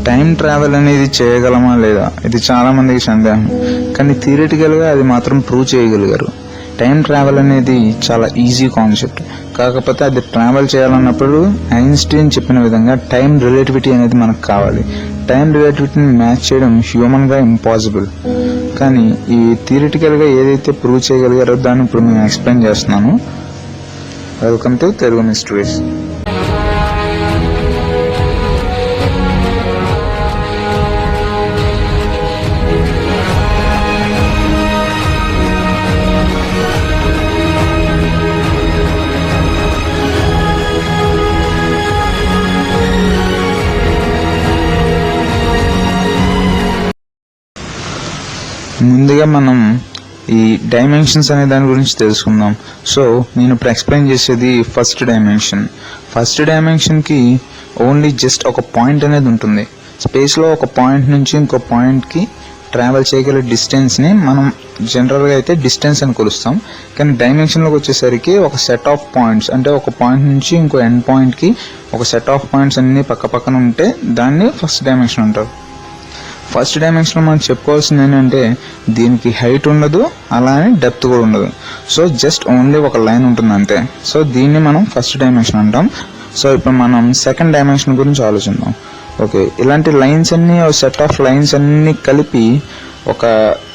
Time travel అనేది చేయగలమా లేదా ఇది చాలా మందికి సందేహం, కానీ థియరిటికల్గా అది మాత్రం ప్రూవ్ చేయగలిగారు. టైం ట్రావెల్ అనేది చాలా ఈజీ కాన్సెప్ట్, కాకపోతే అది ట్రావెల్ చేయాలన్నప్పుడు ఐన్స్టీన్ చెప్పిన విధంగా టైం రిలేటివిటీ అనేది మనకు కావాలి. టైం రిలేటివిటీని మ్యాచ్ చేయడం హ్యూమన్గా ఇంపాసిబుల్, కానీ ఈ థియరిటికల్గా ఏదైతే ప్రూవ్ చేయగలిగారో దాన్ని ఇప్పుడు నేను ఎక్స్ప్లెయిన్ చేస్తున్నాను. Welcome to Telugu mysteries. ముందుగా మనం ఈ డైమెన్షన్స్ అనే దాని గురించి తెలుసుకుందాం. సో నేను ఇప్పుడు ఎక్స్ప్లెయిన్ చేసేది ఫస్ట్ డైమెన్షన్. ఫస్ట్ డైమెన్షన్కి ఓన్లీ జస్ట్ ఒక పాయింట్ అనేది ఉంటుంది. స్పేస్లో ఒక పాయింట్ నుంచి ఇంకో పాయింట్కి ట్రావెల్ చేయగల డిస్టెన్స్ని మనం జనరల్గా అయితే డిస్టెన్స్ అని కొలుస్తాం, కానీ డైమెన్షన్లోకి వచ్చేసరికి ఒక సెట్ ఆఫ్ పాయింట్స్, అంటే ఒక పాయింట్ నుంచి ఇంకో ఎండ్ పాయింట్కి ఒక సెట్ ఆఫ్ పాయింట్స్ అన్నీ పక్క పక్కన ఉంటే దాన్ని ఫస్ట్ డైమెన్షన్ అంటారు. ఫస్ట్ డైమెన్షన్లో మనం చెప్పుకోవాల్సింది ఏంటంటే దీనికి హైట్ ఉండదు, అలానే డెప్త్ కూడా ఉండదు. సో జస్ట్ ఓన్లీ ఒక లైన్ ఉంటుంది అంతే. సో దీన్ని మనం ఫస్ట్ డైమెన్షన్ అంటాం. సో ఇప్పుడు మనం సెకండ్ డైమెన్షన్ గురించి ఆలోచిద్దాం. ఓకే, ఇలాంటి లైన్స్ అన్నీ, సెట్ ఆఫ్ లైన్స్ అన్నీ కలిపి ఒక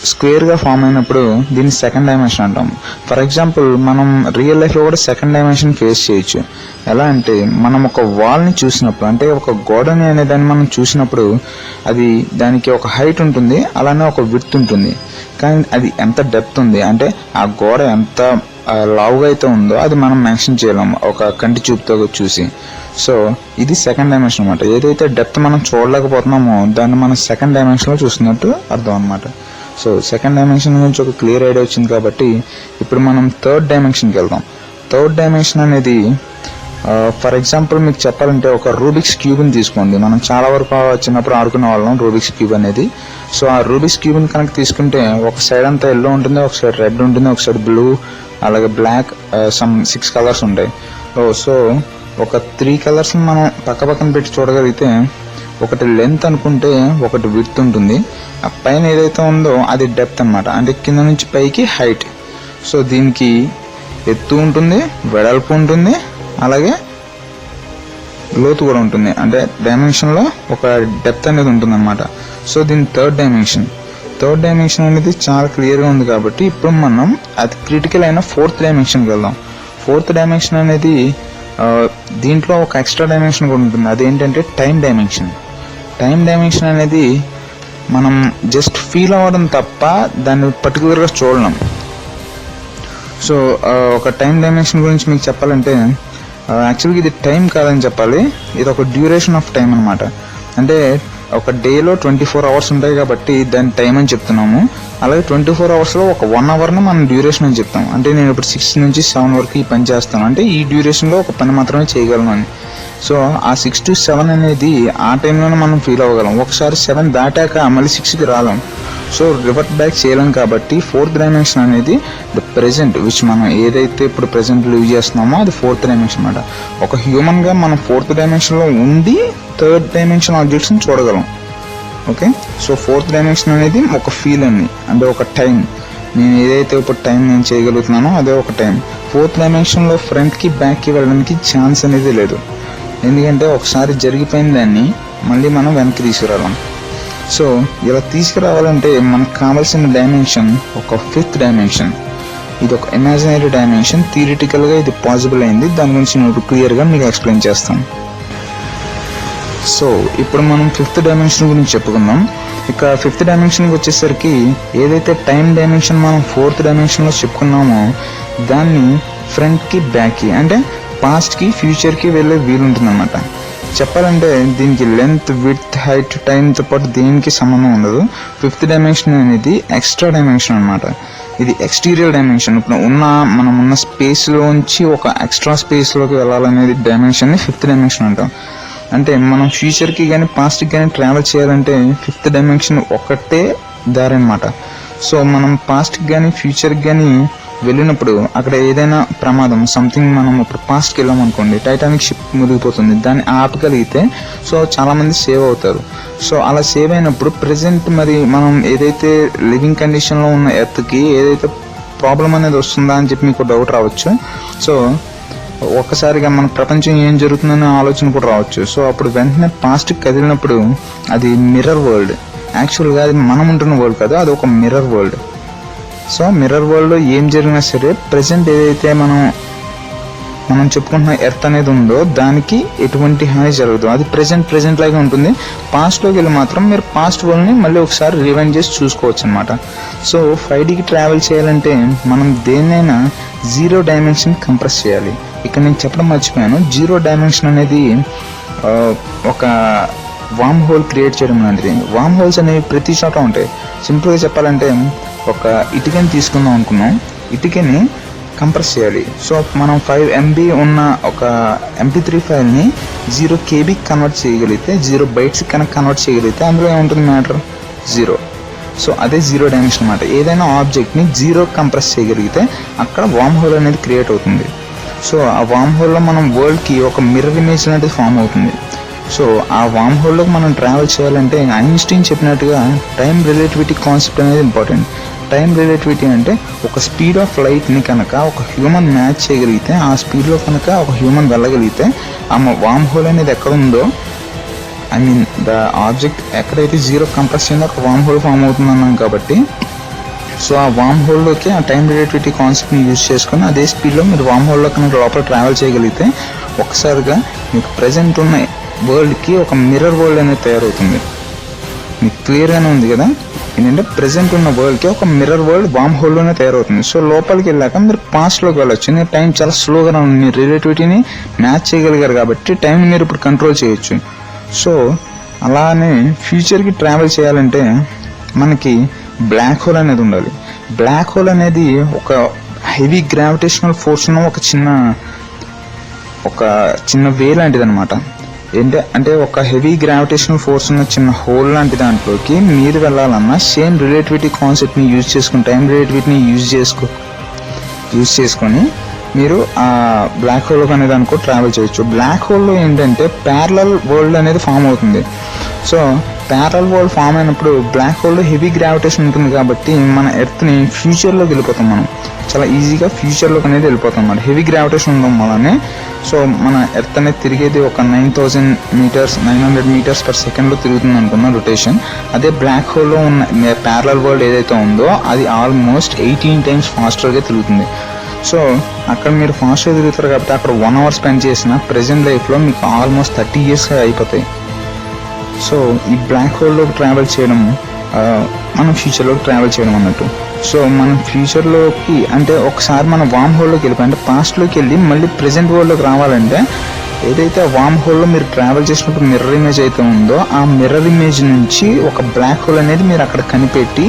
స్క్వేర్గా ఫామ్ అయినప్పుడు దీన్ని సెకండ్ డైమెన్షన్ అంటాం. ఫర్ ఎగ్జాంపుల్ మనం రియల్ లైఫ్లో కూడా సెకండ్ డైమెన్షన్ ఫేస్ చేయొచ్చు. ఎలా అంటే మనం ఒక వాల్ని చూసినప్పుడు, అంటే ఒక గోడని అనే దాన్ని మనం చూసినప్పుడు అది దానికి ఒక హైట్ ఉంటుంది, అలానే ఒక విడ్త్ ఉంటుంది, కానీ అది ఎంత డెప్త్ ఉంది, అంటే ఆ గోడ ఎంత లావుగా అయితే ఉందో అది మనం మెన్షన్ చేయలేము ఒక కంటి చూపుతో చూసి. సో ఇది సెకండ్ డైమెన్షన్ అనమాట. ఏదైతే డెప్త్ మనం చూడలేకపోతున్నామో దాన్ని మనం సెకండ్ డైమెన్షన్లో చూస్తున్నట్టు అర్థం అనమాట. సో సెకండ్ డైమెన్షన్ గురించి ఒక క్లియర్ ఐడియా వచ్చింది కాబట్టి ఇప్పుడు మనం థర్డ్ డైమెన్షన్కి వెళ్దాం. థర్డ్ డైమెన్షన్ అనేది ఫర్ ఎగ్జాంపుల్ మీకు చెప్పాలంటే ఒక రూబిక్స్ క్యూబ్ని తీసుకోండి. మనం చాలా వరకు చిన్నప్పుడు ఆడుకునే వాళ్ళం రూబిక్స్ క్యూబ్ అనేది. సో ఆ రూబిక్స్ క్యూబ్ని కనుక తీసుకుంటే ఒక సైడ్ అంతా ఎల్లో ఉంటుంది, ఒక సైడ్ రెడ్ ఉంటుంది, ఒక సైడ్ బ్లూ, అలాగే బ్లాక్, సమ్ 6 కలర్స్ ఉంటాయి. సో ఒక 3 కలర్స్ మనం పక్క పక్కన పెట్టి చూడగలిగితే ఒకటి లెంత్ అనుకుంటే ఒకటి విడ్త్ ఉంటుంది, ఆ పైన ఏదైతే ఉందో అది డెప్త్ అనమాట, అంటే కింద నుంచి పైకి హైట్. సో దీనికి ఎత్తు ఉంటుంది, వెడల్పు ఉంటుంది, అలాగే లోతు కూడా ఉంటుంది, అంటే డైమెన్షన్లో ఒక డెప్త్ అనేది ఉంటుంది అనమాట. సో దీని థర్డ్ డైమెన్షన్. థర్డ్ డైమెన్షన్ అనేది చాలా క్లియర్గా ఉంది కాబట్టి ఇప్పుడు మనం అది క్రిటికల్ అయిన ఫోర్త్ డైమెన్షన్కి వెళ్దాం. ఫోర్త్ డైమెన్షన్ అనేది దీంట్లో ఒక ఎక్స్ట్రా డైమెన్షన్ కూడా ఉంటుంది, అదేంటంటే టైం డైమెన్షన్. టైం డైమెన్షన్ అనేది మనం జస్ట్ ఫీల్ అవ్వడం తప్ప దాన్ని పర్టికులర్గా చూడలేం. సో ఒక టైం డైమెన్షన్ గురించి మీకు చెప్పాలంటే యాక్చువల్గా ఇది టైం కాదని చెప్పాలి, ఇది ఒక డ్యూరేషన్ ఆఫ్ టైం అనమాట. అంటే ఒక డేలో 24 అవర్స్ ఉంటాయి కాబట్టి దాన్ని టైం అని చెప్తున్నాము. అలాగే 24 అవర్స్లో ఒక 1 అవర్ని మనం డ్యూరేషన్ అని చెప్తాం. అంటే నేను ఇప్పుడు 6 నుంచి 7 వరకు ఈ పని చేస్తాను, అంటే ఈ డ్యూరేషన్లో ఒక పని మాత్రమే చేయగలను అని. సో ఆ 6 to 7 అనేది ఆ టైంలోనే మనం ఫీల్ అవ్వగలం. ఒకసారి 7 దాటాక మళ్ళీ 6కి రాలేం. సో రివర్ట్ బ్యాక్ చేయలేం కాబట్టి ఫోర్త్ డైమెన్షన్ అనేది ద ప్రెజెంట్, విచ్ మనం ఏదైతే ఇప్పుడు ప్రెజెంట్ లివ్ చేస్తున్నామో అది ఫోర్త్ డైమెన్షన్ అనమాట. ఒక హ్యూమన్గా మనం ఫోర్త్ డైమెన్షన్లో ఉండి థర్డ్ డైమెన్షన్ ఆబ్జెక్ట్స్ని చూడగలం. ఓకే, సో ఫోర్త్ డైమెన్షన్ అనేది ఒక ఫీల్ అని, అంటే ఒక టైం. నేను ఏదైతే ఇప్పుడు టైం నేను చేయగలుగుతున్నానో అదే ఒక టైం. ఫోర్త్ డైమెన్షన్లో ఫ్రంట్కి బ్యాక్కి వెళ్ళడానికి ఛాన్స్ అనేది లేదు, ఎందుకంటే ఒకసారి జరిగిపోయిన దాన్ని మళ్ళీ మనం వెనక్కి తీసుకురావడం. సో ఇలా తీసుకురావాలంటే మనకు కావాల్సిన డైమెన్షన్ ఒక ఫిఫ్త్ డైమెన్షన్. ఇది ఒక ఇమాజినరీ డైమెన్షన్. థియరిటికల్గా ఇది పాసిబుల్ అయింది, దాని గురించి నేను క్లియర్గా మీకు ఎక్స్ప్లెయిన్ చేస్తాను. సో ఇప్పుడు మనం ఫిఫ్త్ డైమెన్షన్ గురించి చెప్పుకుందాం. ఇక ఫిఫ్త్ డైమెన్షన్కి వచ్చేసరికి ఏదైతే టైం డైమెన్షన్ మనం ఫోర్త్ డైమెన్షన్లో చెప్పుకున్నామో దాన్ని ఫ్రంట్కి బ్యాక్కి, అంటే పాస్ట్కి ఫ్యూచర్కి వెళ్ళే వీలుంటుంది అనమాట. చెప్పాలంటే దీనికి లెంత్, విడ్త్, హైట్, టైంతో పాటు దేనికి సంబంధం ఉండదు. ఫిఫ్త్ డైమెన్షన్ అనేది ఎక్స్ట్రా డైమెన్షన్ అనమాట. ఇది ఎక్స్టీరియర్ డైమెన్షన్. ఇప్పుడు మనం ఉన్న స్పేస్లోంచి ఒక ఎక్స్ట్రా స్పేస్లోకి వెళ్ళాలనేది డైమెన్షన్ని ఫిఫ్త్ డైమెన్షన్ అంటాం. అంటే మనం ఫ్యూచర్కి కానీ పాస్ట్కి కానీ ట్రావెల్ చేయాలంటే ఫిఫ్త్ డైమెన్షన్ ఒక్కటే దారి అనమాట. సో మనం పాస్ట్కి కానీ ఫ్యూచర్కి కానీ వెళ్ళినప్పుడు అక్కడ ఏదైనా ప్రమాదం సంథింగ్, మనం ఇప్పుడు పాస్ట్కి వెళ్ళాం అనుకోండి, టైటానిక్ షిప్ మునిగిపోతుంది, దాన్ని ఆపగలిగితే సో చాలామంది సేవ్ అవుతారు. సో అలా సేవ్ అయినప్పుడు ప్రజెంట్ మరి మనం ఏదైతే లివింగ్ కండిషన్లో ఉన్న ఎర్త్కి ఏదైతే ప్రాబ్లం అనేది వస్తుందా అని చెప్పి మీకు డౌట్ రావచ్చు. సో ఒక్కసారిగా మన ప్రపంచం ఏం జరుగుతుందనే ఆలోచన కూడా రావచ్చు. సో అప్పుడు వెంటనే పాస్ట్కి కదిలినప్పుడు అది మిర్రర్ వరల్డ్. యాక్చువల్గా అది మనం ఉంటున్న వరల్డ్ కాదు, అది ఒక మిర్రర్ వరల్డ్. సో మిర్రర్ వరల్డ్లో ఏం జరిగినా సరే ప్రజెంట్ ఏదైతే మనం చెప్పుకుంటున్న ఎర్త్ అనేది ఉందో దానికి ఎటువంటి హాని జరగదు. అది ప్రజెంట్ లాగా ఉంటుంది. పాస్ట్లోకి వెళ్ళి మాత్రం మీరు పాస్ట్ వరల్డ్ని మళ్ళీ ఒకసారి రివైండ్ చేసి చూసుకోవచ్చు అనమాట. సో 5Dకి ట్రావెల్ చేయాలంటే మనం దేన్నైనా 0 డైమెన్షన్ కంప్రెస్ చేయాలి. ఇక్కడ నేను చెప్పడం మర్చిపోయాను, 0 డైమెన్షన్ అనేది ఒక వామ్ హోల్ క్రియేట్ చేయడం లాంటిది. వామ్ హోల్స్ అనేవి ప్రతి చోట ఉంటాయి. సింపుల్గా చెప్పాలంటే ఒక ఇటుకని తీసుకుందాం అనుకున్నాం, ఇటుకని కంప్రెస్ చేయాలి. సో మనం 5 MB ఉన్న ఒక MP3 ఫైల్ని 0 KB కన్వర్ట్ చేయగలిగితే, 0 bytes కనుక కన్వర్ట్ చేయగలిగితే అందులో ఏముంటుంది మ్యాటర్ 0. సో అదే 0 డైమెన్షన్ అనమాట. ఏదైనా ఆబ్జెక్ట్ని 0 కంప్రెస్ చేయగలిగితే అక్కడ వామ్ హోల్ అనేది క్రియేట్ అవుతుంది. సో ఆ వామ్ హోల్లో మనం వరల్డ్కి ఒక మిర్రర్ ఇమేజ్ అనేది ఫామ్ అవుతుంది. సో ఆ వామ్ హోల్లోకి మనం ట్రావెల్ చేయాలంటే ఐన్స్టీన్ చెప్పినట్టుగా టైం రిలేటివిటీ కాన్సెప్ట్ అనేది ఇంపార్టెంట్. టైం రిలేటివిటీ అంటే ఒక స్పీడ్ ఆఫ్ లైట్ని కనుక ఒక హ్యూమన్ మ్యాచ్ చేయగలిగితే, ఆ స్పీడ్లో కనుక ఒక హ్యూమన్ వెళ్ళగలిగితే ఆ వామ్ హోల్ అనేది ఎక్కడ ఉందో, ఐ మీన్ ద ఆబ్జెక్ట్ ఎక్కడైతే 0 కంప్రెస్ చేయందో ఒక వామ్ హోల్ ఫామ్ అవుతుంది అన్నాం కాబట్టి, సో ఆ వామ్ హోల్లోకి ఆ టైం రిలేటివిటీ కాన్సెప్ట్ని యూజ్ చేసుకొని అదే స్పీడ్లో మీరు వామ్ హోల్లో కనుక లోపల ట్రావెల్ చేయగలిగితే ఒకసారిగా మీకు ప్రజెంట్ ఉన్న వరల్డ్కి ఒక మిర్రర్ వరల్డ్ అనేది తయారవుతుంది. మీకు క్లియర్గానే ఉంది కదా, ఏంటంటే ప్రజెంట్ ఉన్న వరల్డ్కి ఒక మిర్రర్ వరల్డ్ వామ్ హోల్లోనే తయారవుతుంది. సో లోపలికి వెళ్ళాక మీరు పాస్ట్లోకి వెళ్ళొచ్చు. ఎందుకంటే టైం చాలా స్లోగా ఉంది, మీరు రిలేటివిటీని మ్యాచ్ చేయగలిగారు కాబట్టి టైం మీరు ఇప్పుడు కంట్రోల్ చేయొచ్చు. సో అలానే ఫ్యూచర్కి ట్రావెల్ చేయాలంటే మనకి బ్లాక్ హోల్ అనేది ఉండాలి. బ్లాక్ హోల్ అనేది ఒక హెవీ గ్రావిటేషనల్ ఫోర్స్ ఉన్న ఒక చిన్న వే లాంటిది అనమాట. అంటే ఒక హెవీ గ్రావిటేషనల్ ఫోర్స్ ఉన్న చిన్న హోల్ లాంటి దాంట్లోకి మీరు వెళ్ళాలన్నా సేమ్ రిలేటివిటీ కాన్సెప్ట్ని యూజ్ చేసుకుని, టైం రిలేటివిటీని యూజ్ చేసుకొని మీరు ఆ బ్లాక్ హోల్ అనే దానికో ట్రావెల్ చేయొచ్చు. బ్లాక్ హోల్లో ఏంటంటే ప్యారలల్ వరల్డ్ అనేది ఫామ్ అవుతుంది. సో ప్యారలల్ వరల్డ్ ఫామ్ అయినప్పుడు బ్లాక్ హోల్లో హెవీ గ్రావిటేషన్ ఉంటుంది కాబట్టి మన ఎర్త్ని ఫ్యూచర్లోకి వెళ్ళిపోతాం. మనం చాలా ఈజీగా ఫ్యూచర్లోకి అనేది వెళ్ళిపోతాం అన్నమాట, హెవీ గ్రావిటేషన్ ఉండడం వల్లనే. సో మన ఎర్త్ అనేది తిరిగేది ఒక 900 meters per second తిరుగుతుంది అనుకున్న రొటేషన్. అదే బ్లాక్ హోల్లో ఉన్న ప్యారలల్ వరల్డ్ ఏదైతే ఉందో అది ఆల్మోస్ట్ 18 times ఫాస్టర్గా తిరుగుతుంది. సో అక్కడ మీరు ఫాస్ట్గా తిరుగుతారు కాబట్టి అక్కడ 1 hour స్పెండ్ చేసిన ప్రజెంట్ లైఫ్లో మీకు ఆల్మోస్ట్ 30 years అయిపోతాయి. సో ఈ బ్లాక్ హోల్లోకి ట్రావెల్ చేయడం మనం ఫ్యూచర్లోకి ట్రావెల్ చేయడం అన్నట్టు. సో మనం ఫ్యూచర్లోకి అంటే ఒకసారి మనం వామ్ హోల్లోకి వెళ్ళిపోయి అంటే పాస్ట్లోకి వెళ్ళి మళ్ళీ ప్రజెంట్ వరల్డ్లోకి రావాలంటే ఏదైతే వామ్ హోల్లో మీరు ట్రావెల్ చేసినప్పుడు మిర్రర్ ఇమేజ్ అయితే ఉందో ఆ మిర్రర్ ఇమేజ్ నుంచి ఒక బ్లాక్ హోల్ అనేది మీరు అక్కడ కనిపెట్టి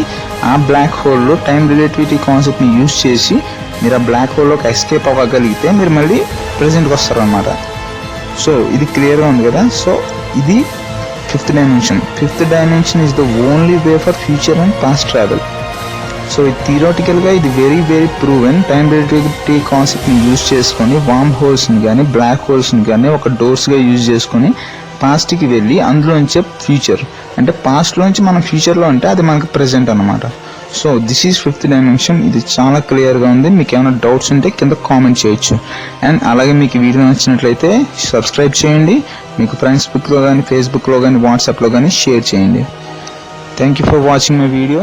ఆ బ్లాక్ హోల్లో టైం రిలేటివిటీ కాన్సెప్ట్ని యూజ్ చేసి మీరు ఆ బ్లాక్ హోల్లోకి ఎస్కేప్ అవ్వగలిగితే మీరు మళ్ళీ ప్రజెంట్కి వస్తారు అన్నమాట. సో ఇది క్లియర్గా ఉంది కదా. సో ఇది 5th dimension. 5th dimension is the only way for future and past travel. So థియరాటికల్గా ఇది వెరీ ప్రూవెన్. టైం రిలేటివిటీ కాన్సెప్ట్ని యూజ్ చేసుకొని వామ్ హోల్స్ని కానీ బ్లాక్ హోల్స్ని కానీ ఒక డోర్స్గా యూజ్ చేసుకొని పాస్ట్కి వెళ్ళి అందులోంచే ఫ్యూచర్ అంటే పాస్ట్లోంచి మనం ఫ్యూచర్లో అంటే అది మనకు ప్రజెంట్ అన్నమాట. So this is 5th dimension. ఇది చాలా క్లియర్గా ఉంది. మీకు ఏమైనా డౌట్స్ ఉంటే కింద కామెంట్ చేయొచ్చు. అండ్ అలాగే మీకు వీడియో నచ్చినట్లయితే సబ్స్క్రైబ్ చేయండి. మీకు ఫ్రెండ్స్బుక్లో కానీ ఫేస్బుక్లో కానీ వాట్సాప్లో కానీ షేర్ చేయండి. Thank you for watching my video.